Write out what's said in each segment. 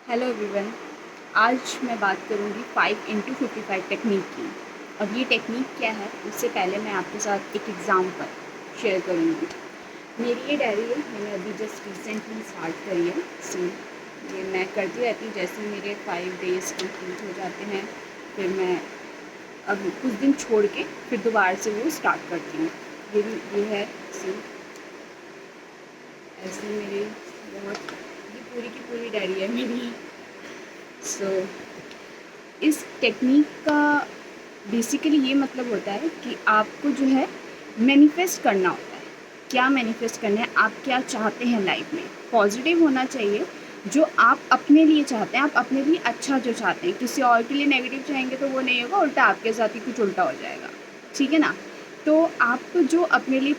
Hello everyone. आज मैं बात करूंगी 5x55 टेक्निक की। अब ये टेक्निक क्या है, उससे पहले मैं आपके साथ एक एग्ज़ाम्पल शेयर करूंगी। मेरी ये डायरी है, मैंने अभी जस्ट रिसेंटली स्टार्ट करी है। सो ये मैं करती रहती हूँ, जैसे मेरे 5 डेज़ कंप्लीट हो जाते हैं फिर मैं अब कुछ दिन छोड़ के फिर दोबारा से वो स्टार्ट करती हूँ। ये है सी ऐसे मेरे बहुत ये पूरी की पूरी डायरी है मेरी। सो इस टेक्निक का बेसिकली ये मतलब होता है कि आपको जो है मैनिफेस्ट करना होता है। क्या मैनिफेस्ट करना है, आप क्या चाहते हैं लाइफ में। पॉजिटिव होना चाहिए, जो आप अपने लिए चाहते हैं, आप अपने लिए अच्छा जो चाहते हैं। किसी और के लिए नेगेटिव चाहेंगे तो वो नहीं होगा, उल्टा आपके साथ ही कुछ उल्टा हो जाएगा। ठीक है ना। तो आप जो अपने लिए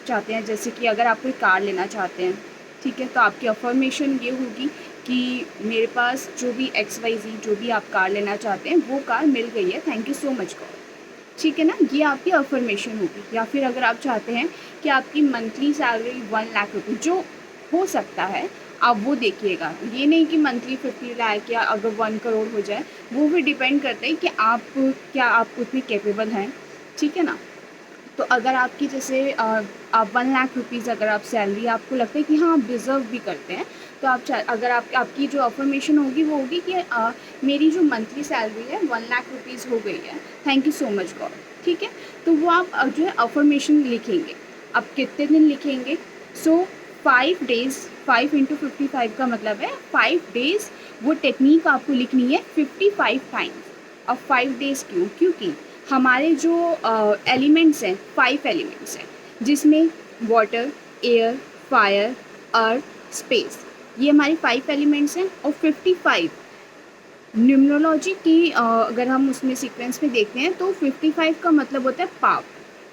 चाहते हैं, जैसे कि अगर आप कोई कार लेना चाहते हैं, ठीक है, तो आपकी अफर्मेशन ये होगी कि मेरे पास जो भी XYZ जो भी आप कार लेना चाहते हैं वो कार मिल गई है, thank you so much God. ठीक है ना, ये आपकी अफर्मेशन होगी। या फिर अगर आप चाहते हैं कि आपकी मंथली सैलरी 1 लाख रुपये जो हो सकता है, आप वो देखिएगा। ये नहीं कि मंथली 50 लाख या अगर 1 करोड़ हो जाए, वो भी डिपेंड करता है कि आप उतने कैपेबल हैं। ठीक है ना। तो अगर आपकी जैसे आप 1 लाख रुपीज़ अगर आप सैलरी आपको लगता है कि हाँ आप डिज़र्व भी करते हैं, तो अगर आपकी जो अफर्मेशन होगी वो होगी कि मेरी जो मंथली सैलरी है 1 लाख रुपीज़ हो गई है, thank you so much God. ठीक है। तो वो आप जो है अफर्मेशन लिखेंगे। अब कितने दिन लिखेंगे। सो 5 डेज़, 5 × 55 का मतलब है 5 डेज़। वो टेक्निक आपको लिखनी है 55 टाइम्स। अब 5 डेज़ क्यों, क्योंकि हमारे जो एलिमेंट्स हैं, 5 एलिमेंट्स हैं, जिसमें वाटर, एयर, फायर, अर्थ, स्पेस, ये हमारी 5 एलिमेंट्स हैं। और 55 न्यूमरोलॉजी की अगर हम उसमें सीक्वेंस में देखते हैं तो 55 का मतलब होता है पावर।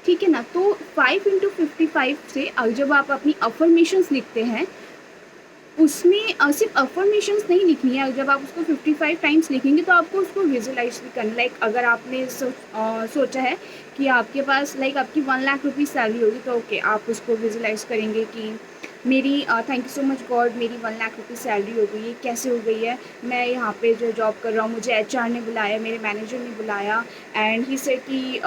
ठीक है ना। तो 5 × 55 से जब आप अपनी अफर्मेशंस लिखते हैं, उसमें सिर्फ अफर्मेशंस नहीं लिखनी है। जब आप उसको 55 टाइम्स लिखेंगे तो आपको उसको विजुलाइज भी करना। लाइक अगर आपने सोचा है कि आपके पास आपकी 1 लाख रुपीज़ सैलरी होगी, तो ओके आप उसको विजुलाइज करेंगे कि मेरी thank you so much God, मेरी 1 लाख रुपीज़ सैलरी हो गई है। कैसे हो गई है, मैं यहाँ पे जो जॉब कर रहा हूँ, मुझे HR ने बुलाया, मेरे मैनेजर ने बुलाया, एंड ही से कि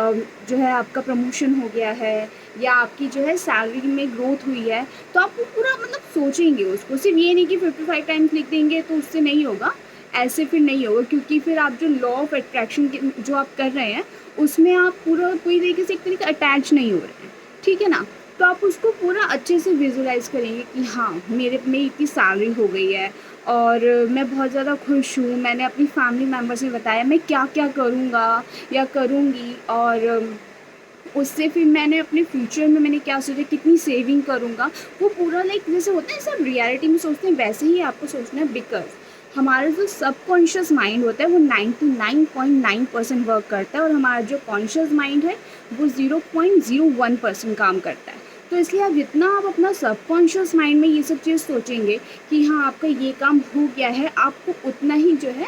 जो है आपका प्रमोशन हो गया है, या आपकी जो है सैलरी में ग्रोथ हुई है। तो आप वो पूरा मतलब सोचेंगे उसको, सिर्फ ये नहीं कि 55 टाइम्स लिख देंगे तो उससे नहीं होगा। ऐसे फिर नहीं होगा, क्योंकि फिर आप जो लॉ ऑफ अट्रैक्शन जो आप कर रहे हैं, उसमें आप पूरा पूरी तरीके से एक तरीके अटैच नहीं हो रहे हैं। ठीक है ना। तो आप उसको पूरा अच्छे से विजुलाइज करेंगे कि हाँ मेरी इतनी सैलरी हो गई है और मैं बहुत ज़्यादा खुश हूँ। मैंने अपनी फैमिली मेम्बर्स में बताया मैं क्या क्या करूँगा या करूँगी, और उससे फिर मैंने अपने फ्यूचर में मैंने क्या सोचा, कितनी सेविंग करूँगा। वो पूरा जैसे होता है सब रियलिटी में सोचते हैं, वैसे ही आपको सोचना है। बिकॉज हमारा जो सबकॉन्शियस माइंड होता है वो 99.9% वर्क करता है, और हमारा जो कॉन्शियस माइंड है वो 0.01% काम करता है। तो इसलिए आप जितना आप अपना सबकॉन्शियस माइंड में ये सब चीज़ सोचेंगे कि हाँ आपका ये काम हो गया है, आपको उतना ही जो है।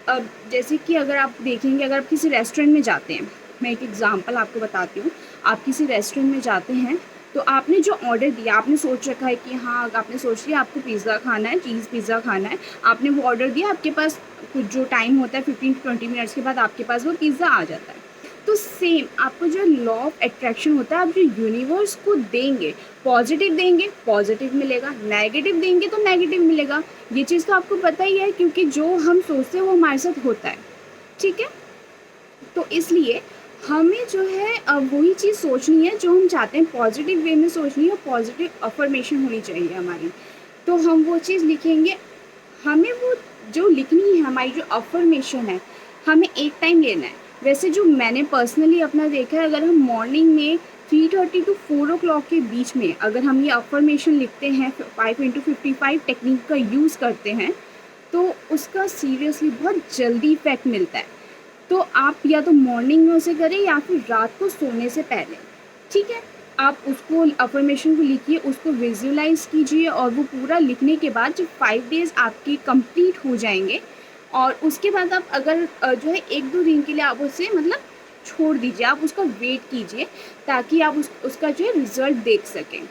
अब जैसे कि अगर आप देखेंगे, अगर आप किसी रेस्टोरेंट में जाते हैं, मैं एक एग्ज़ाम्पल आपको बताती हूँ। आप किसी रेस्टोरेंट में जाते हैं, तो आपने जो ऑर्डर दिया, आपने सोच रखा है कि हाँ आपने सोच लिया आपको पिज़्ज़ा खाना है, चीज़ पिज़्ज़ा खाना है। आपने वो ऑर्डर दिया, आपके पास कुछ जो टाइम होता है 15 to 20 मिनट्स के बाद आपके पास वो पिज़्ज़ा आ जाता है। तो सेम आपको जो लॉ ऑफ अट्रैक्शन होता है, आप जो यूनिवर्स को देंगे, पॉजिटिव देंगे पॉजिटिव मिलेगा, नेगेटिव देंगे तो नेगेटिव मिलेगा। ये चीज़ तो आपको पता ही है, क्योंकि जो हम सोचते हैं वो हमारे साथ होता है। ठीक है। तो इसलिए हमें जो है वही चीज़ सोचनी है जो हम चाहते हैं, पॉजिटिव वे में सोचनी है, पॉजिटिव अफर्मेशन होनी चाहिए हमारी। तो हम वो चीज़ लिखेंगे। हमें वो जो लिखनी है, हमारी जो अफर्मेशन है, हमें एक टाइम लेना है। वैसे जो मैंने पर्सनली अपना देखा है, अगर हम मॉर्निंग में 3:30 to 4 o'clock के बीच में अगर हम ये अफर्मेशन लिखते हैं, 5 × 55 टेक्निक का यूज़ करते हैं, तो उसका सीरियसली बहुत जल्दी इफ़ेक्ट मिलता है। तो आप या तो मॉर्निंग में उसे करें या फिर रात को सोने से पहले। ठीक है। आप उसको अफर्मेशन को लिखिए, उसको विजुलाइज कीजिए, और वो पूरा लिखने के बाद जब 5 डेज़ आपके कंप्लीट हो जाएंगे, और उसके बाद आप अगर जो है 1-2 दिन के लिए आप उसे मतलब छोड़ दीजिए, आप उसका वेट कीजिए, ताकि आप उसका जो है रिज़ल्ट देख सकें।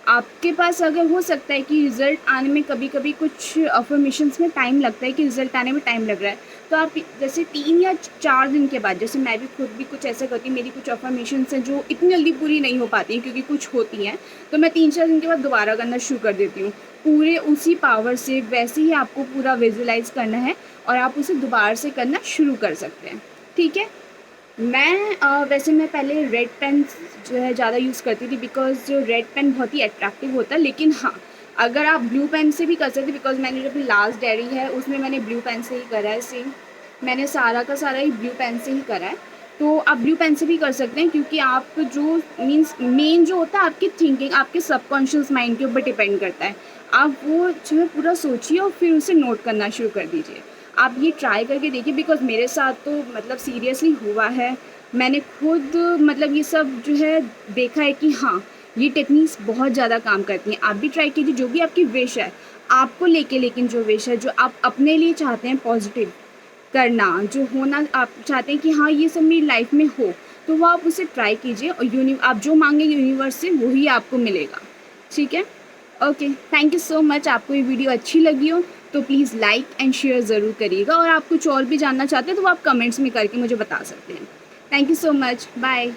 आपके पास अगर हो सकता है कि रिज़ल्ट आने में कभी कभी कुछ अफर्मेशंस में टाइम लगता है कि रिज़ल्ट आने में टाइम लग रहा है, तो आप जैसे 3 या 4 दिन के बाद, जैसे मैं भी खुद भी कुछ ऐसा करती हूँ, मेरी कुछ अफर्मेशंस हैं जो इतनी जल्दी पूरी नहीं हो पाती हैं क्योंकि कुछ होती हैं, तो मैं 3-4 दिन के बाद दोबारा करना शुरू कर देती हूँ पूरे उसी पावर से। वैसे ही आपको पूरा विजुलाइज करना है और आप उसे दोबारा से करना शुरू कर सकते हैं। ठीक है। वैसे मैं पहले रेड पेन जो है ज़्यादा यूज़ करती थी, बिकॉज़ जो रेड पेन बहुत ही अट्रैक्टिव होता है। लेकिन हाँ, अगर आप ब्लू पेन से भी कर सकते, बिकॉज़ मैंने जो अपनी लास्ट डायरी है उसमें मैंने ब्लू पेन से ही करा है सेम। मैंने सारा का सारा ही ब्लू पेन से ही करा है। तो आप ब्लू पेन से भी कर सकते हैं, क्योंकि आप जो मीन्स मेन जो होता है आपकी थिंकिंग, आपके सबकॉन्शियस माइंड के ऊपर डिपेंड करता है। आप वो जो है पूरा सोचिए और फिर उसे नोट करना शुरू कर दीजिए। आप ये ट्राई करके देखिए, बिकॉज़ मेरे साथ तो मतलब सीरियसली हुआ है। मैंने खुद मतलब ये सब जो है देखा है कि हाँ, ये टेक्निक्स बहुत ज़्यादा काम करती हैं। आप भी ट्राई कीजिए, जो भी आपकी विश है, आपको लेके, लेकिन जो विश है, जो आप अपने लिए चाहते हैं पॉज़िटिव करना, जो होना आप चाहते हैं कि हाँ, ये सब मेरी लाइफ़ में हो, तो वो आप उसे ट्राई कीजिए और आप जो माँगेंगे यूनिवर्स से वही आपको मिलेगा। ठीक है? Okay, thank you so much. आपको ये वीडियो अच्छी लगी हो तो प्लीज़ लाइक एंड शेयर ज़रूर करिएगा, और आप कुछ और भी जानना चाहते हैं तो वो आप कमेंट्स में करके मुझे बता सकते हैं। Thank you so much. Bye.